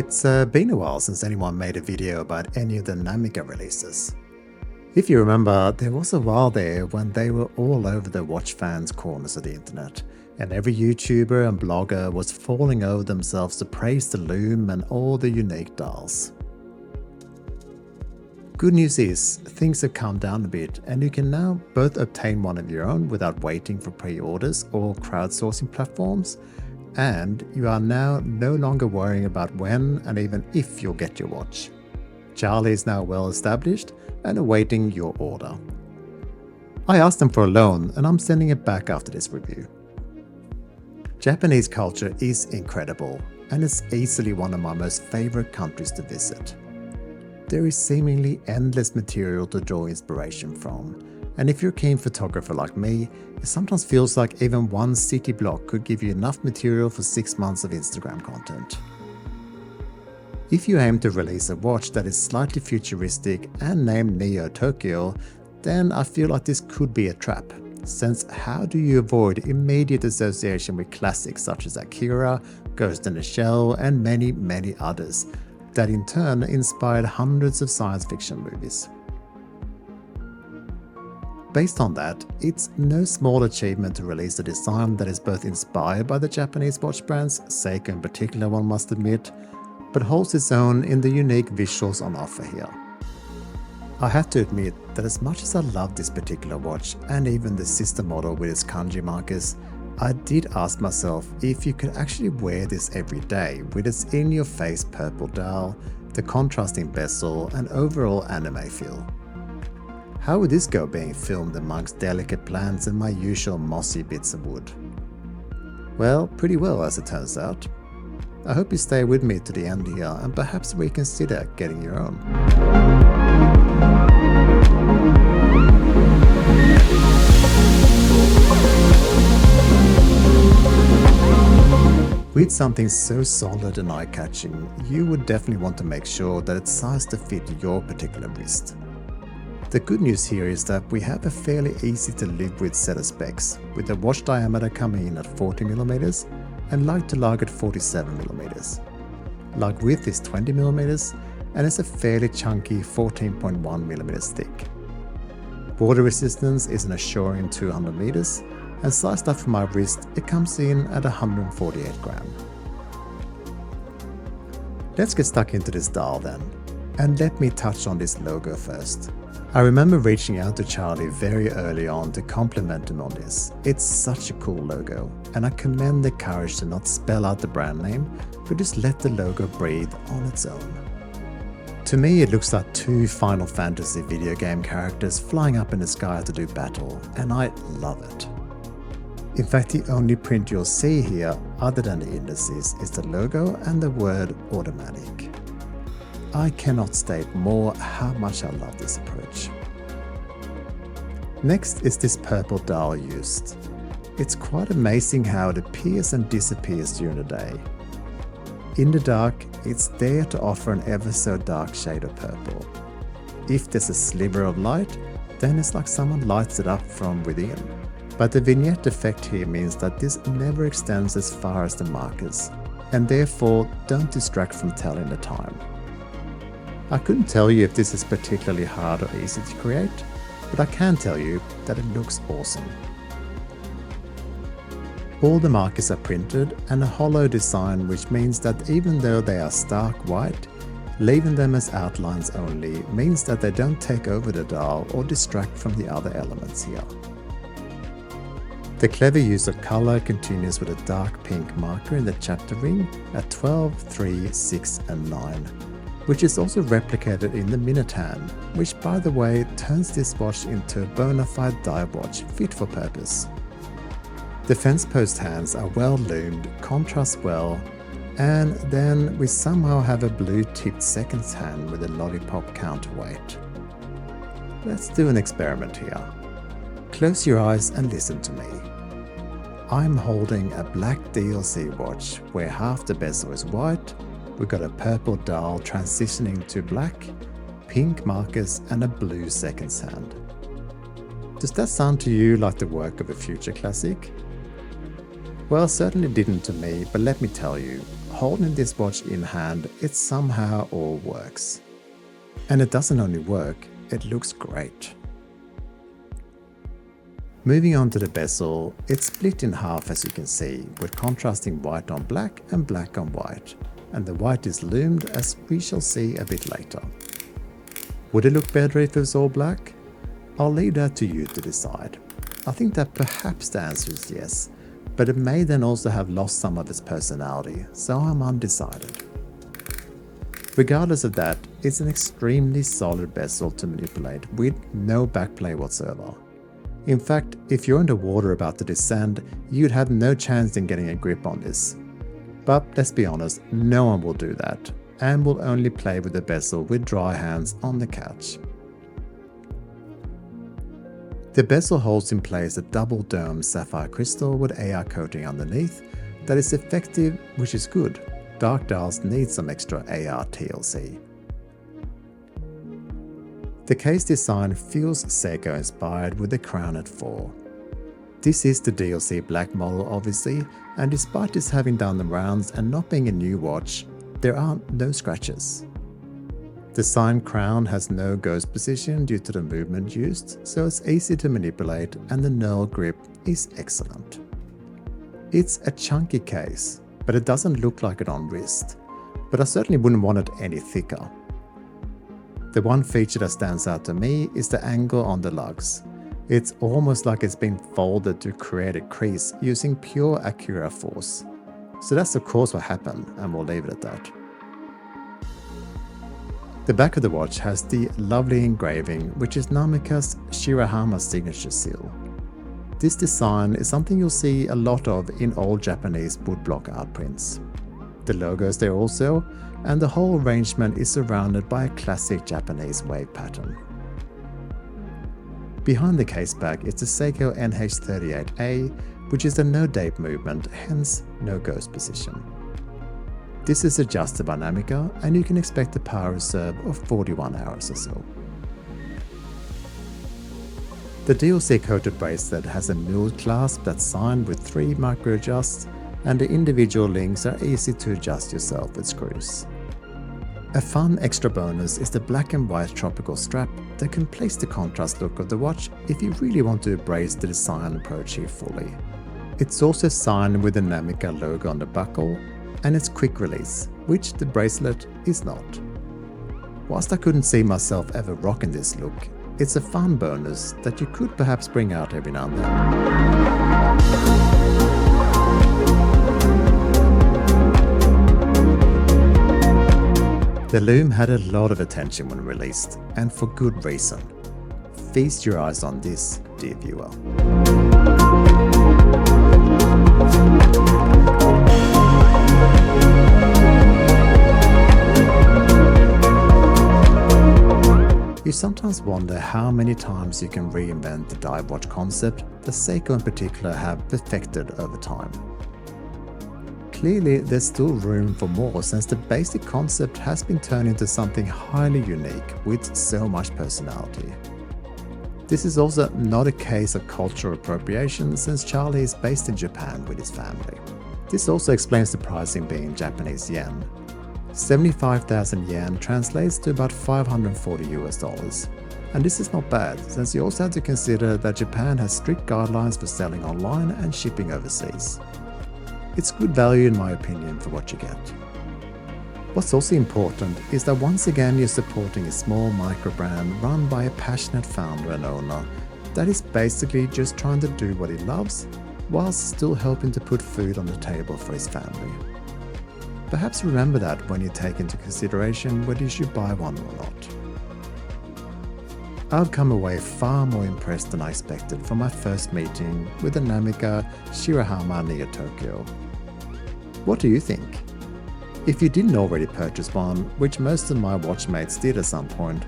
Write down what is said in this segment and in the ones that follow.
It's been a while since anyone made a video about any of the Namica releases. If you remember, there was a while there when they were all over the watch fans' corners of the internet, and every YouTuber and blogger was falling over themselves to praise the Lume and all the unique dials. Good news is, things have calmed down a bit and you can now both obtain one of your own without waiting for pre-orders or crowdsourcing platforms, and you are now no longer worrying about when and even if you'll get your watch. Charlie is now well established and awaiting your order. I asked them for a loan and I'm sending it back after this review. Japanese culture is incredible and it's easily one of my most favorite countries to visit. There is seemingly endless material to draw inspiration from, and if you're a keen photographer like me, it sometimes feels like even one city block could give you enough material for 6 months of Instagram content. If you aim to release a watch that is slightly futuristic and named Neo Tokyo, then I feel like this could be a trap, since how do you avoid immediate association with classics such as Akira, Ghost in the Shell and many others, that in turn inspired hundreds of science fiction movies. Based on that, it's no small achievement to release a design that is both inspired by the Japanese watch brands, Seiko in particular one must admit, but holds its own in the unique visuals on offer here. I have to admit that as much as I love this particular watch and even the sister model with its kanji markers, I did ask myself if you could actually wear this every day with its in-your-face purple dial, the contrasting bezel and overall anime feel. How would this go being filmed amongst delicate plants and my usual mossy bits of wood? Well, pretty well as it turns out. I hope you stay with me to the end here and perhaps reconsider getting your own. With something so solid and eye-catching, you would definitely want to make sure that it's sized to fit your particular wrist. The good news here is that we have a fairly easy to live with set of specs, with the watch diameter coming in at 40mm and lug to lug at 47mm. Lug width is 20mm and it's a fairly chunky 14.1mm thick. Water resistance is an assuring 200 meters, and sliced up for my wrist, it comes in at 148 gram. Let's get stuck into this dial then, and let me touch on this logo first. I remember reaching out to Charlie very early on to compliment him on this. It's such a cool logo, and I commend the courage to not spell out the brand name, but just let the logo breathe on its own. To me, it looks like two Final Fantasy video game characters flying up in the sky to do battle, and I love it. In fact, the only print you'll see here, other than the indices, is the logo and the word automatic. I cannot state more how much I love this approach. Next is this purple dial used. It's quite amazing how it appears and disappears during the day. In the dark, it's there to offer an ever so dark shade of purple. If there's a sliver of light, then it's like someone lights it up from within. But the vignette effect here means that this never extends as far as the markers, and therefore don't distract from telling the time. I couldn't tell you if this is particularly hard or easy to create, but I can tell you that it looks awesome. All the markers are printed and a hollow design, which means that even though they are stark white, leaving them as outlines only means that they don't take over the dial or distract from the other elements here. The clever use of color continues with a dark pink marker in the chapter ring at 12, 3, 6 and 9, which is also replicated in the minute hand, which by the way turns this watch into a bona fide dive watch fit for purpose. The fence post hands are well loomed, contrast well, and then we somehow have a blue tipped seconds hand with a lollipop counterweight. Let's do an experiment here. Close your eyes and listen to me. I'm holding a black DLC watch where half the bezel is white, we've got a purple dial transitioning to black, pink markers and a blue seconds hand. Does that sound to you like the work of a future classic? Well, certainly didn't to me, but let me tell you, holding this watch in hand, it somehow all works. And it doesn't only work, it looks great. Moving on to the bezel, it's split in half as you can see, with contrasting white on black and black on white, and the white is lumed as we shall see a bit later. Would it look better if it was all black? I'll leave that to you to decide. I think that perhaps the answer is yes, but it may then also have lost some of its personality, so I'm undecided. Regardless of that, it's an extremely solid bezel to manipulate with no backplay whatsoever. In fact, if you're underwater about to descend, you'd have no chance in getting a grip on this. But let's be honest, no one will do that, and will only play with the bezel with dry hands on the couch. The bezel holds in place a double dome sapphire crystal with AR coating underneath that is effective, which is good. Dark dials need some extra AR TLC. The case design feels Seiko inspired with the crown at 4. This is the DLC black model obviously, and despite this having done the rounds and not being a new watch, there are no scratches. The signed crown has no ghost position due to the movement used, so it's easy to manipulate and the knurl grip is excellent. It's a chunky case, but it doesn't look like it on wrist, but I certainly wouldn't want it any thicker. The one feature that stands out to me is the angle on the lugs. It's almost like it's been folded to create a crease using pure Akira force. So that's of course what happened, and we'll leave it at that. The back of the watch has the lovely engraving, which is Namica's Shirahama signature seal. This design is something you'll see a lot of in old Japanese woodblock art prints. The logo is there also, and the whole arrangement is surrounded by a classic Japanese wave pattern. Behind the case back is the Seiko NH38A, which is a no date movement, hence no ghost position. This is adjusted by Namica, and you can expect a power reserve of 41 hours or so. The DLC coated bracelet has a milled clasp that's signed with 3 micro adjusts, and the individual links are easy to adjust yourself with screws. A fun extra bonus is the black and white tropical strap that completes the contrast look of the watch if you really want to embrace the design approach here fully. It's also signed with the Namica logo on the buckle, and it's quick release, which the bracelet is not. Whilst I couldn't see myself ever rocking this look, it's a fun bonus that you could perhaps bring out every now and then. The Lume had a lot of attention when released, and for good reason. Feast your eyes on this, dear viewer. You sometimes wonder how many times you can reinvent the dive watch concept that Seiko in particular have perfected over time. Clearly, there's still room for more since the basic concept has been turned into something highly unique with so much personality. This is also not a case of cultural appropriation since Charlie is based in Japan with his family. This also explains the pricing being in Japanese yen. 75,000 yen translates to about $540 US. And this is not bad, since you also have to consider that Japan has strict guidelines for selling online and shipping overseas. It's good value in my opinion for what you get. What's also important is that once again you're supporting a small micro brand run by a passionate founder and owner that is basically just trying to do what he loves whilst still helping to put food on the table for his family. Perhaps remember that when you take into consideration whether you should buy one or not. I've come away far more impressed than I expected from my first meeting with the Namica Shirahama Neo Tokyo. What do you think? If you didn't already purchase one, which most of my watchmates did at some point,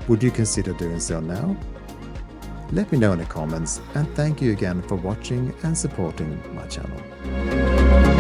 would you consider doing so now? Let me know in the comments, and thank you again for watching and supporting my channel.